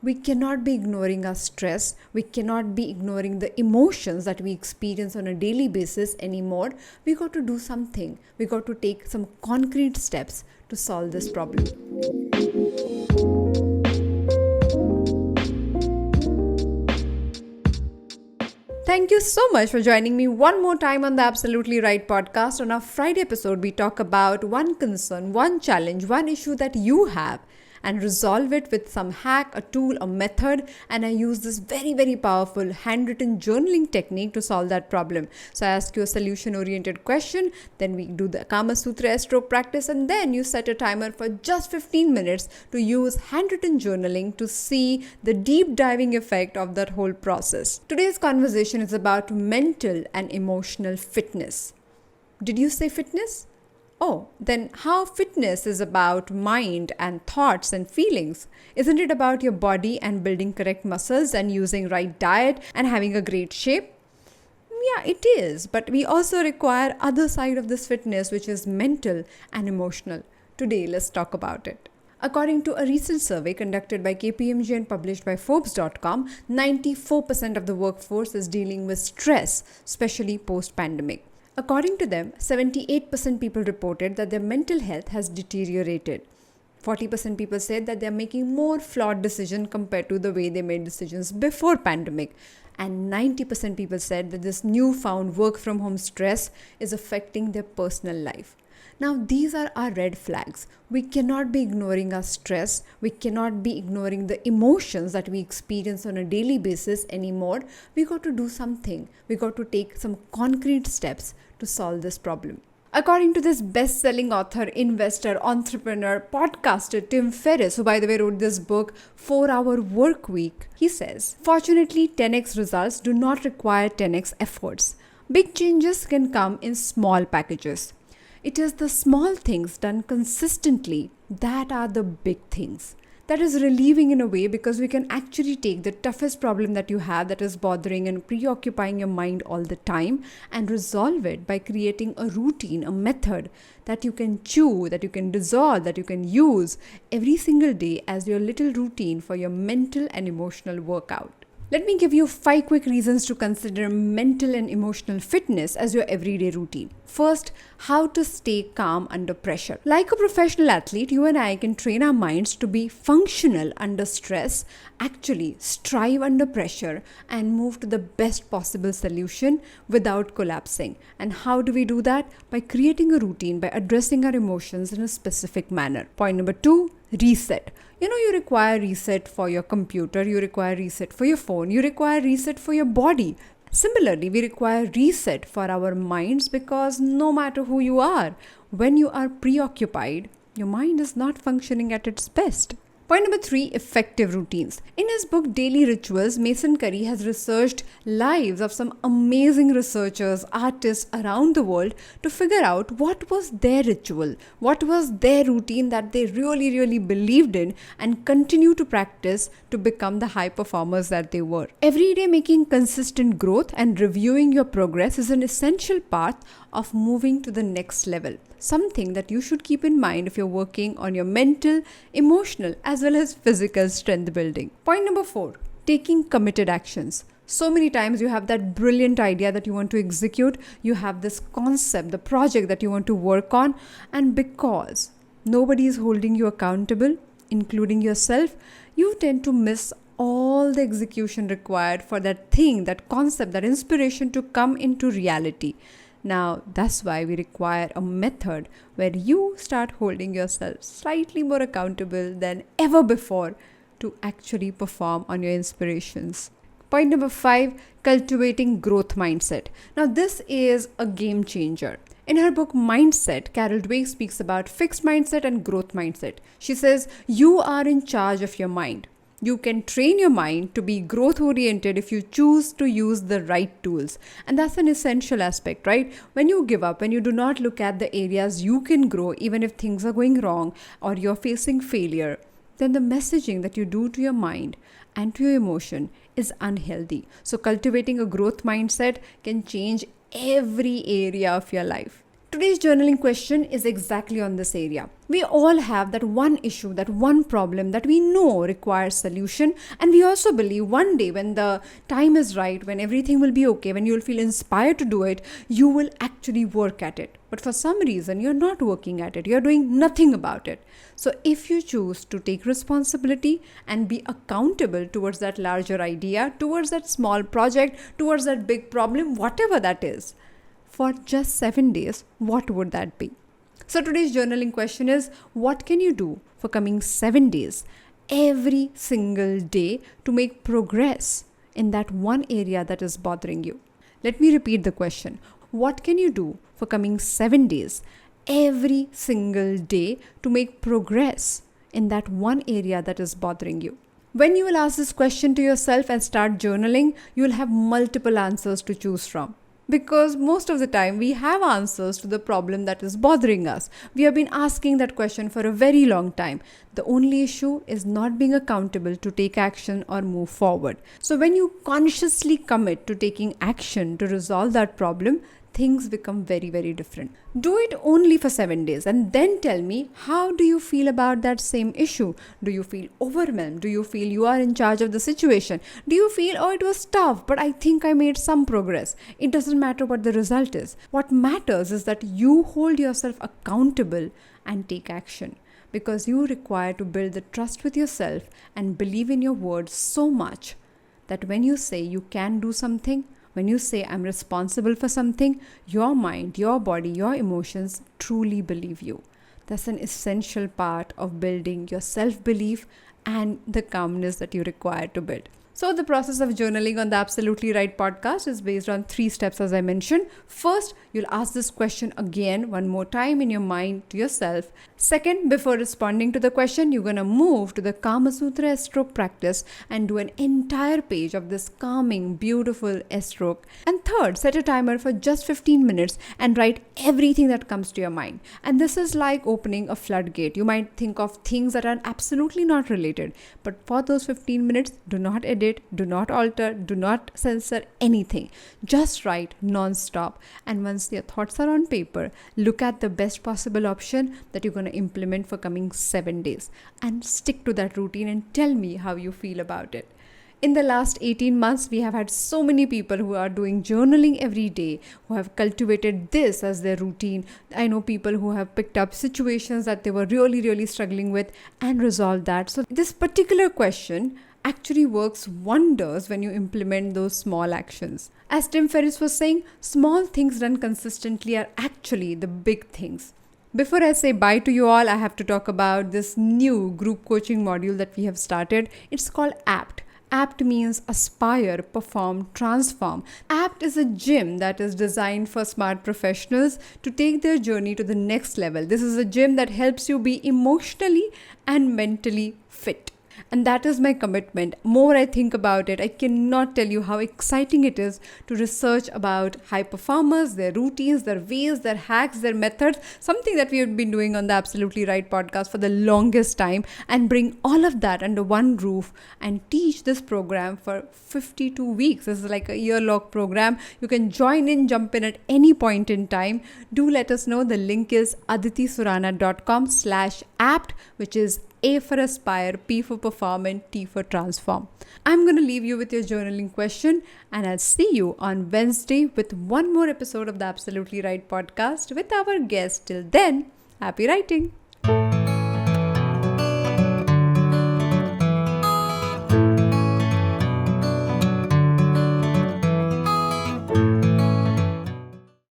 We cannot be ignoring our stress. We cannot be ignoring the emotions that we experience on a daily basis anymore. We got to do something. We got to take some concrete steps to solve this problem. Thank you so much for joining me one more time on the Absolutely Right podcast. On our Friday episode, we talk about one concern, one challenge, one issue that you have and resolve it with some hack, a tool, a method. And I use this very, very powerful handwritten journaling technique to solve that problem. So I ask you a solution-oriented question, then we do the Kama Sutra stroke practice, and then you set a timer for just 15 minutes to use handwritten journaling to see the deep diving effect of that whole process. Today's conversation is about mental and emotional fitness. Did you say fitness? Oh, then how fitness is about mind and thoughts and feelings? Isn't it about your body and building correct muscles and using right diet and having a great shape? Yeah, it is. But we also require other side of this fitness, which is mental and emotional. Today, let's talk about it. According to a recent survey conducted by KPMG and published by Forbes.com, 94% of the workforce is dealing with stress, especially post-pandemic. According to them, 78% people reported that their mental health has deteriorated. 40% people said that they're making more flawed decisions compared to the way they made decisions before pandemic. And 90% people said that this newfound work from home stress is affecting their personal life. Now, these are our red flags. We cannot be ignoring our stress. We cannot be ignoring the emotions that we experience on a daily basis anymore. We got to do something. We got to take some concrete steps to solve this problem. According to this best-selling author, investor, entrepreneur, podcaster Tim Ferriss, who by the way wrote this book, 4-Hour Work Week, he says, fortunately, 10x results do not require 10x efforts. Big changes can come in small packages. It is the small things done consistently that are the big things. That is relieving in a way because we can actually take the toughest problem that you have that is bothering and preoccupying your mind all the time and resolve it by creating a routine, a method that you can chew, that you can dissolve, that you can use every single day as your little routine for your mental and emotional workout. Let me give you 5 quick reasons to consider mental and emotional fitness as your everyday routine. First, how to stay calm under pressure. Like a professional athlete, you and I can train our minds to be functional under stress, actually strive under pressure, and move to the best possible solution without collapsing. And how do we do that? By creating a routine, by addressing our emotions in a specific manner. Point number 2, reset. You require reset for your computer, you require reset for your phone, you require reset for your body. Similarly, we require reset for our minds because no matter who you are, when you are preoccupied, your mind is not functioning at its best. Point number 3, effective routines. In his book Daily Rituals, Mason Curry has researched lives of some amazing researchers, artists around the world to figure out what was their ritual, what was their routine that they really, really believed in and continue to practice to become the high performers that they were. Every day making consistent growth and reviewing your progress is an essential part of moving to the next level. Something that you should keep in mind if you're working on your mental, emotional, as well as physical strength building. Point number 4, taking committed actions. So many times you have that brilliant idea that you want to execute, you have this concept, the project that you want to work on, and because nobody is holding you accountable, including yourself, you tend to miss all the execution required for that thing, that concept, that inspiration to come into reality. Now, that's why we require a method where you start holding yourself slightly more accountable than ever before to actually perform on your inspirations. Point number 5, cultivating growth mindset. Now, this is a game changer. In her book Mindset, Carol Dweck speaks about fixed mindset and growth mindset. She says, you are in charge of your mind. You can train your mind to be growth oriented if you choose to use the right tools. And that's an essential aspect, right? When you give up, when you do not look at the areas you can grow, even if things are going wrong or you're facing failure, then the messaging that you do to your mind and to your emotion is unhealthy. So cultivating a growth mindset can change every area of your life. Today's journaling question is exactly on this area. We all have that one issue, that one problem that we know requires solution, and we also believe one day when the time is right, when everything will be okay, when you'll feel inspired to do it, you will actually work at it. But for some reason, you're not working at it. You're doing nothing about it. So if you choose to take responsibility and be accountable towards that larger idea, towards that small project, towards that big problem, whatever that is, for just 7 days, what would that be? So today's journaling question is, what can you do for coming 7 days, every single day, to make progress in that one area that is bothering you? Let me repeat the question. What can you do for coming 7 days, every single day, to make progress in that one area that is bothering you? When you will ask this question to yourself and start journaling, you will have multiple answers to choose from. Because most of the time we have answers to the problem that is bothering us. We have been asking that question for a very long time. The only issue is not being accountable to take action or move forward. So when you consciously commit to taking action to resolve that problem, things become very, very different. Do it only for 7 days and then tell me, how do you feel about that same issue? Do you feel overwhelmed? Do you feel you are in charge of the situation? Do you feel, oh, it was tough, but I think I made some progress? It doesn't matter what the result is. What matters is that you hold yourself accountable and take action, because you require to build the trust with yourself and believe in your words so much that when you say you can do something, when you say I'm responsible for something, your mind, your body, your emotions truly believe you. That's an essential part of building your self-belief and the calmness that you require to build. So the process of journaling on the Absolutely Right podcast is based on 3 steps, as I mentioned. First, you'll ask this question again one more time in your mind to yourself. Second, before responding to the question, you're going to move to the Kama Sutra S-stroke practice and do an entire page of this calming, beautiful S-stroke. And third, set a timer for just 15 minutes and write everything that comes to your mind. And this is like opening a floodgate. You might think of things that are absolutely not related, but for those 15 minutes, do not edit, do not alter, do not censor anything. Just write non-stop. And once your thoughts are on paper, look at the best possible option that you're going to implement for coming 7 days and stick to that routine and tell me how you feel about it. In the last 18 months, we have had so many people who are doing journaling every day, who have cultivated this as their routine. I know people who have picked up situations that they were really, really struggling with and resolved that. So this particular question actually works wonders when you implement those small actions. As Tim Ferriss was saying, small things done consistently are actually the big things. Before I say bye to you all, I have to talk about this new group coaching module that we have started. It's called APT. APT means Aspire, Perform, Transform. APT is a gym that is designed for smart professionals to take their journey to the next level. This is a gym that helps you be emotionally and mentally fit. And that is my commitment. More I think about it, I cannot tell you how exciting it is to research about high performers, their routines, their ways, their hacks, their methods, something that we have been doing on the Absolutely Right podcast for the longest time, and bring all of that under one roof and teach this program for 52 weeks. This is like a year-long program. You can join in, jump in at any point in time. Do let us know. The link is aditisurana.com/apt, which is A for Aspire, P for Perform, and T for Transform. I'm going to leave you with your journaling question, and I'll see you on Wednesday with one more episode of the Absolutely Right podcast with our guest. Till then, happy writing.